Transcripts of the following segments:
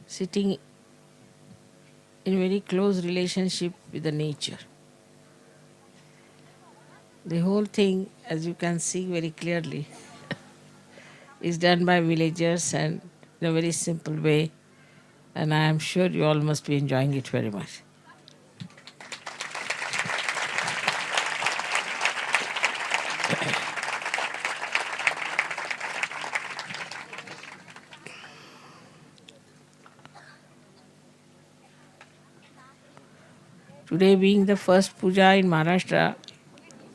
sitting in very close relationship with the nature. The whole thing, as you can see very clearly, is done by villagers and in a very simple way, and I am sure you all must be enjoying it very much. Today being the first puja in Maharashtra,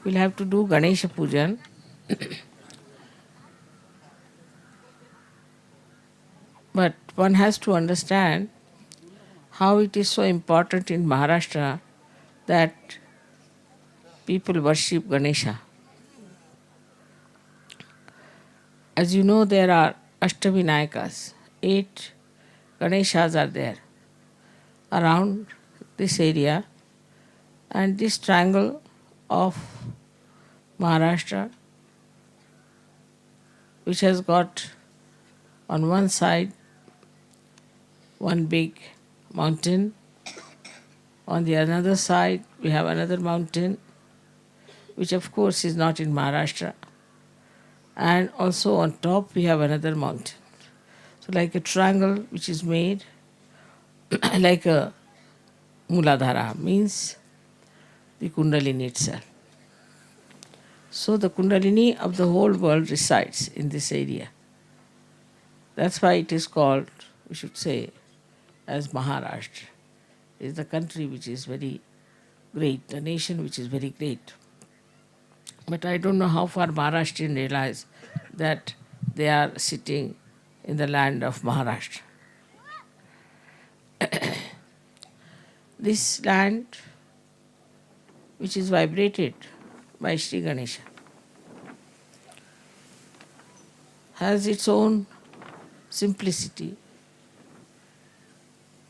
we'll have to do Ganesha Pujan. But one has to understand how it is so important in Maharashtra that people worship Ganesha. As you know, there are Ashtavinayakas. 8 Ganeshas are there around this area, and this triangle of Maharashtra, which has got on one side one big mountain, on the another side we have another mountain, which of course is not in Maharashtra, and also on top we have another mountain. So like a triangle which is made like a Muladhara, means the Kundalini itself. So the Kundalini of the whole world resides in this area. That's why it is called, we should say, as Maharashtra. It is the country which is very great, the nation which is very great. But I don't know how far Maharashtrians realize that they are sitting in the land of Maharashtra. This land, which is vibrated by Sri Ganesha, has its own simplicity,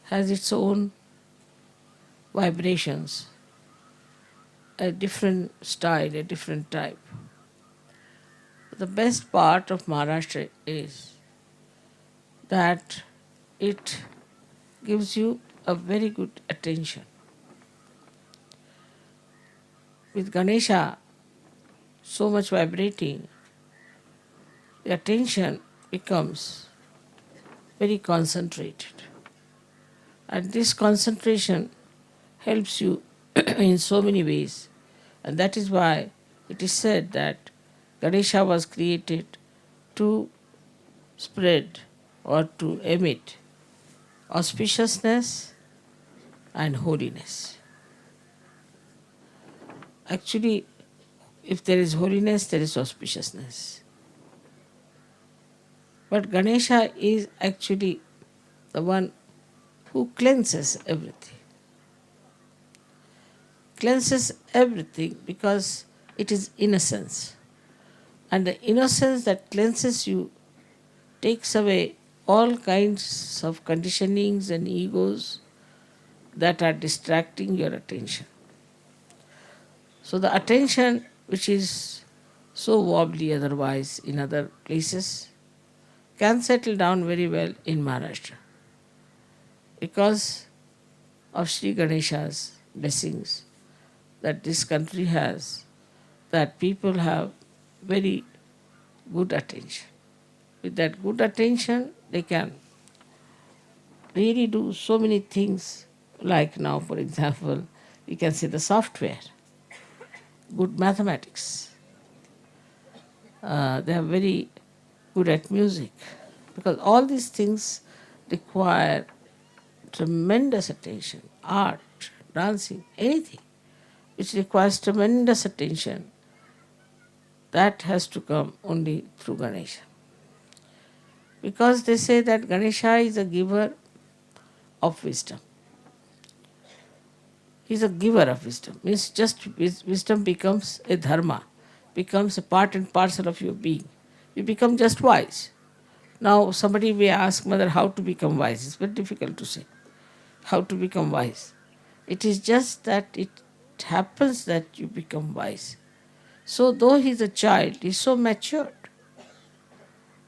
has its own vibrations, a different style, a different type. The best part of Maharashtra is that it gives you a very good attention. With Ganesha so much vibrating, the attention becomes very concentrated. And this concentration helps you in so many ways. And that is why it is said that Ganesha was created to spread or to emit auspiciousness and holiness. Actually, if there is holiness, there is auspiciousness. But Ganesha is actually the one who cleanses everything. Cleanses everything because it is innocence. And the innocence that cleanses you takes away all kinds of conditionings and egos that are distracting your attention. So the attention which is so wobbly otherwise in other places can settle down very well in Maharashtra because of Sri Ganesha's blessings that this country has, that people have very good attention. With that good attention, they can really do so many things, like now, for example, we can say the software, good mathematics. They are very good at music, because all these things require tremendous attention. Art, dancing, anything which requires tremendous attention, that has to come only through Ganesha. Because they say that Ganesha is a giver of wisdom. He is a giver of wisdom. Means just wisdom becomes a dharma, becomes a part and parcel of your being. You become just wise. Now somebody may ask, Mother, how to become wise? It's very difficult to say. How to become wise? It is just that it happens that you become wise. So though he is a child, he is so matured.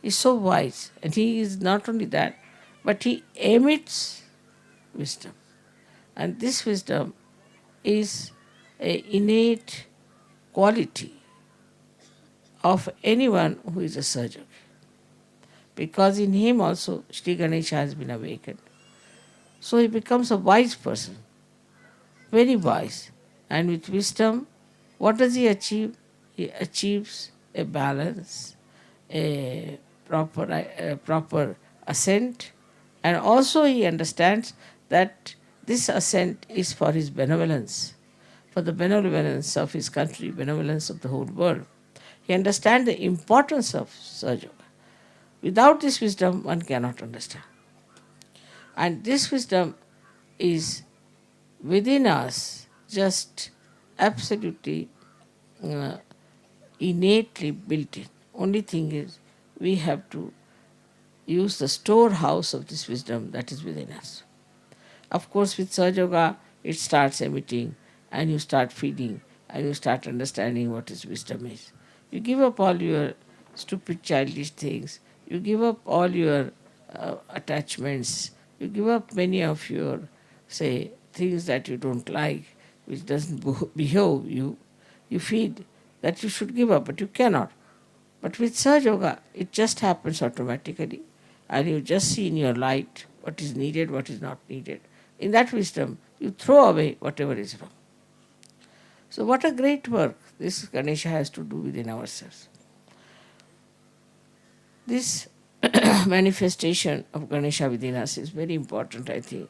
He is so wise. And he is not only that, but he emits wisdom. And this wisdom is an innate quality of anyone who is a surgeon, because in him also Sri Ganesha has been awakened. So he becomes a wise person, very wise. And with wisdom, what does he achieve? He achieves a balance, a proper ascent, and also he understands that this ascent is for his benevolence, for the benevolence of his country, benevolence of the whole world. He understands the importance of Sahaja. Without this wisdom, one cannot understand. And this wisdom is within us, just absolutely uh, innately built in. Only thing is, we have to use the storehouse of this wisdom that is within us. Of course, with Sahaja Yoga, it starts emitting, and you start feeling, and you start understanding what is wisdom is. You give up all your stupid childish things, you give up all your attachments, you give up many of your, say, things that you don't like, which doesn't behove you. You feel that you should give up, but you cannot. But with Sahaja Yoga, it just happens automatically, and you just see in your light what is needed, what is not needed. In that wisdom, you throw away whatever is wrong. So what a great work this Ganesha has to do within ourselves. This manifestation of Ganesha within us is very important, I think.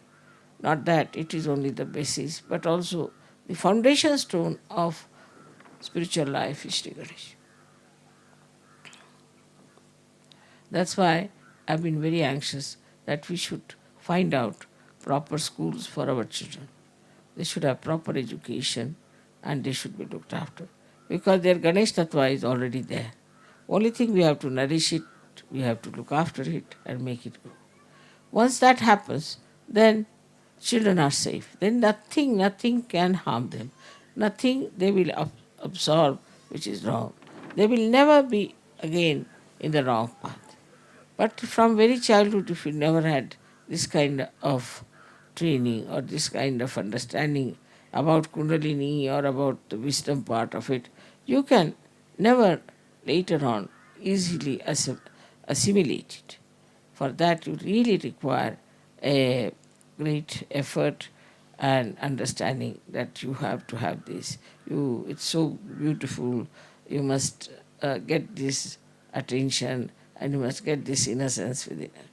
Not that it is only the basis, but also the foundation stone of spiritual life is Sri Ganesha. That's why I've been very anxious that we should find out proper schools for our children. They should have proper education and they should be looked after, because their Ganesh Tattva is already there. Only thing, we have to nourish it, we have to look after it and make it grow. Once that happens, then children are safe. Then nothing can harm them. Nothing they will absorb which is wrong. They will never be again in the wrong path. But from very childhood, if you never had this kind of training or this kind of understanding about Kundalini or about the wisdom part of it, you can never later on easily assimilate it. For that, you really require a great effort and understanding that you have to have this. It's so beautiful. You must get this attention, and you must get this innocence within it.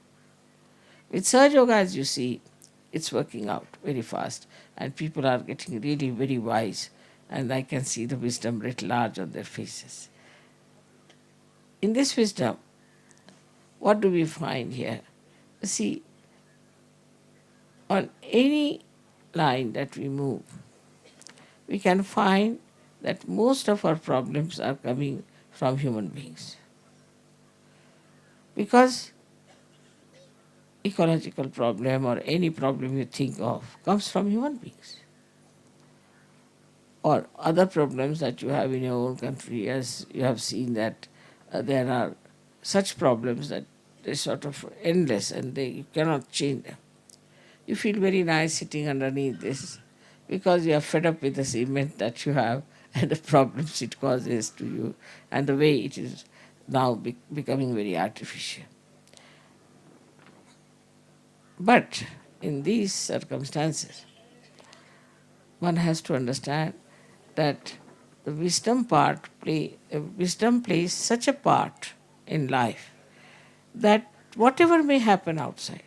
With Sahaja Yoga, as you see, it's working out very fast, and people are getting really very wise, and I can see the wisdom writ large on their faces. In this wisdom, what do we find here? See, on any line that we move, we can find that most of our problems are coming from human beings. Because ecological problem or any problem you think of comes from human beings. Or other problems that you have in your own country, as you have seen that there are such problems that they're sort of endless and you cannot change them. You feel very nice sitting underneath this because you are fed up with the cement that you have and the problems it causes to you and the way it is now becoming very artificial. But in these circumstances, one has to understand that the wisdom plays such a part in life that whatever may happen outside,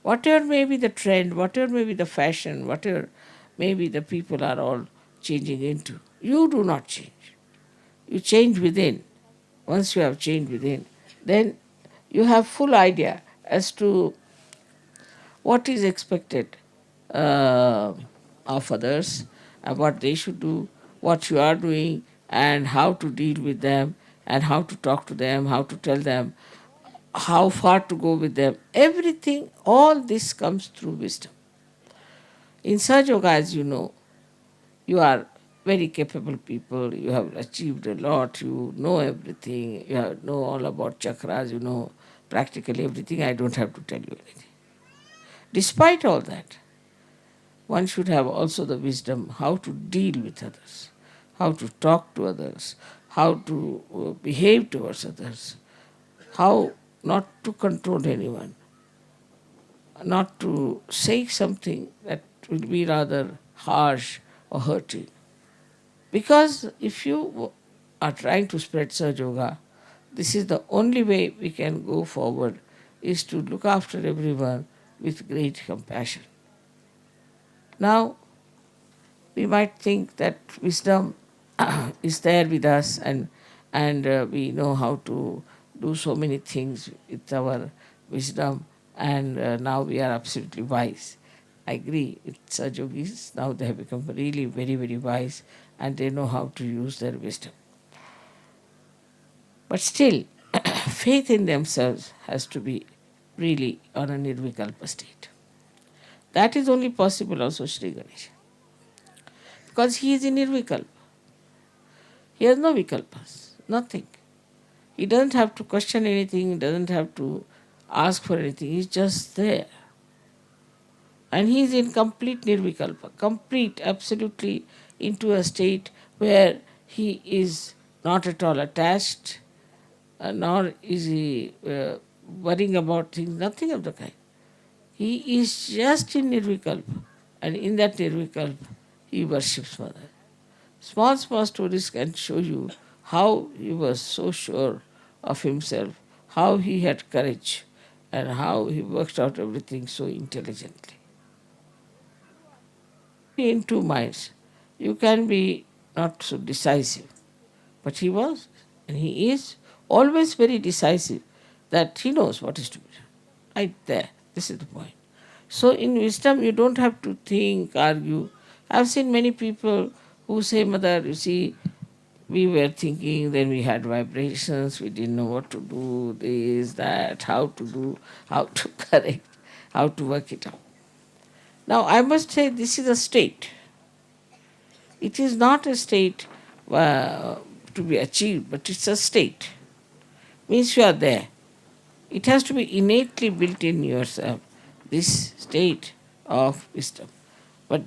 whatever may be the trend, whatever may be the fashion, whatever maybe the people are all changing into, you do not change. You change within. Once you have changed within, then you have full idea as to what is expected of others, and what they should do, what you are doing, and how to deal with them, and how to talk to them, how to tell them, how far to go with them. Everything, all this comes through wisdom. In Sahaja Yoga, as you know, you are very capable people, you have achieved a lot, you know everything, know all about chakras, you know practically everything. I don't have to tell you anything. Despite all that, one should have also the wisdom how to deal with others, how to talk to others, how to behave towards others, how not to control anyone, not to say something that will be rather harsh or hurting. Because if you are trying to spread Sahaja Yoga, this is the only way we can go forward, is to look after everyone with great compassion. Now, we might think that wisdom is there with us, and we know how to do so many things with our wisdom, and now we are absolutely wise. I agree, it's yogis, now they have become really very, very wise, and they know how to use their wisdom. But still, faith in themselves has to be really on a nirvikalpa state. That is only possible also Sri Ganesha, because he is in nirvikalpa. He has no vikalpas, nothing. He doesn't have to question anything, he doesn't have to ask for anything, he's just there. And he is in complete nirvikalpa, complete, absolutely into a state where he is not at all attached, nor is he worrying about things, nothing of the kind. He is just in nirvikalpa, and in that nirvikalpa, he worships Mother. Small, small stories can show you how he was so sure of himself, how he had courage, and how he worked out everything so intelligently. In two minds, you can be not so decisive, but he was, and he is always very decisive, that he knows what is to be done. Right there, this is the point. So in wisdom, you don't have to think, argue. I've seen many people who say, Mother, you see, we were thinking, then we had vibrations, we didn't know what to do, this, that, how to do, how to correct, how to work it out. Now, I must say, this is a state. It is not a state to be achieved, but it's a state. Means you are there. It has to be innately built in yourself, this state of wisdom. But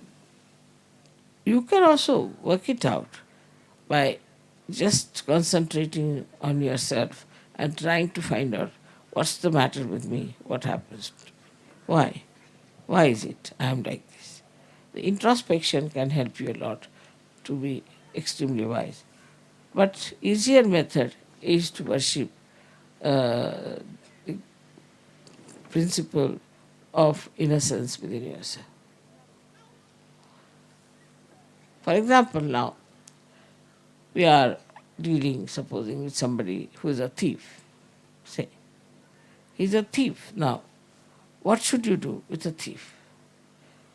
you can also work it out by just concentrating on yourself and trying to find out what's the matter with me, what happens to me, why? Why is it I am like this? The introspection can help you a lot to be extremely wise. But easier method is to worship the principle of innocence within yourself. For example, now we are dealing, supposing, with somebody who is a thief. Say, he's a thief. Now, what should you do with a thief?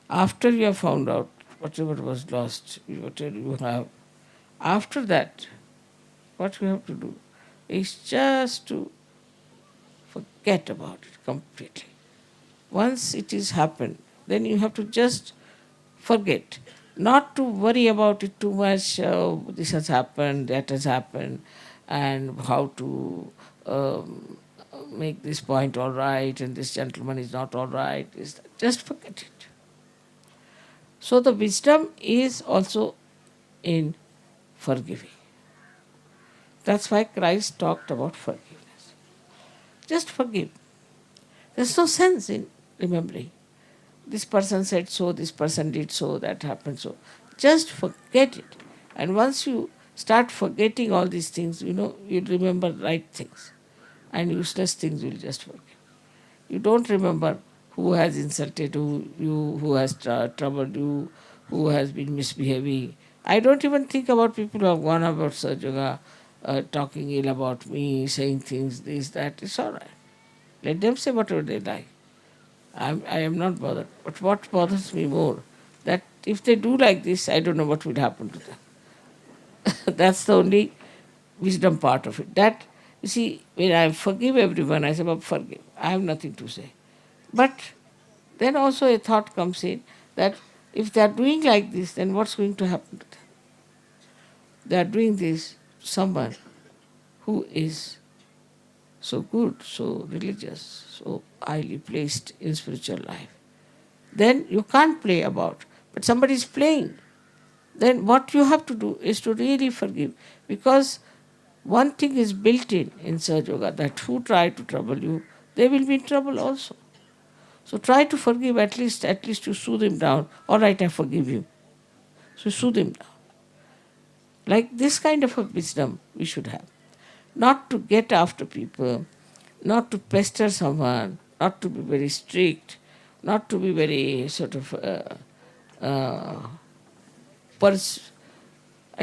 After you have found out whatever was lost, whatever you have, after that, what you have to do is just to forget about it completely. Once it is happened, then you have to just forget. Not to worry about it too much, this has happened, that has happened, and how to make this point all right, and this gentleman is not all right. Just forget it. So the wisdom is also in forgiving. That's why Christ talked about forgiveness. Just forgive. There's no sense in remembering. This person said so, this person did so, that happened so. Just forget it. And once you start forgetting all these things, you'll remember right things. And useless things you'll just forget. You don't remember who has insulted you, who has troubled you, who has been misbehaving. I don't even think about people who have gone about Sahaja Yoga, talking ill about me, saying things, this, that. It's all right. Let them say whatever they like. I am not bothered. But what bothers me more, that if they do like this, I don't know what will happen to them. That's the only wisdom part of it. That, you see, when I forgive everyone, I say, well, forgive. I have nothing to say. But then also a thought comes in that if they are doing like this, then what's going to happen to them? They are doing this to someone who is so good, so religious, so highly placed in spiritual life. Then you can't play about. But somebody is playing. Then what you have to do is to really forgive. Because one thing is built in Sahaja Yoga, that who try to trouble you, they will be in trouble also. So try to forgive, at least you soothe him down. All right, I forgive you. So soothe him down. Like this kind of a wisdom we should have. Not to get after people, not to pester someone, not to be very strict, not to be very sort of, I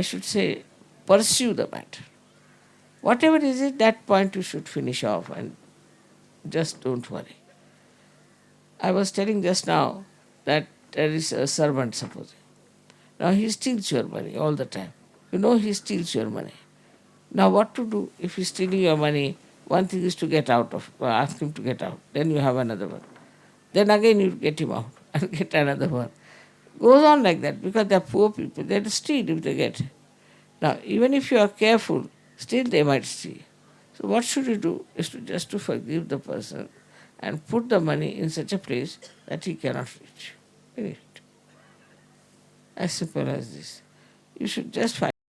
should say, pursue the matter. Whatever is it, that point you should finish off and just don't worry. I was telling just now that there is a servant, supposing. Now he steals your money all the time. You know he steals your money. Now what to do if he's stealing your money? One thing is to get out of, ask him to get out. Then you have another one. Then again you get him out and get another one. Goes on like that because they're poor people. They'll steal if they get. Now even if you are careful, still they might steal. So what should you do is to just to forgive the person and put the money in such a place that he cannot reach. Finish it. As simple as this. You should just find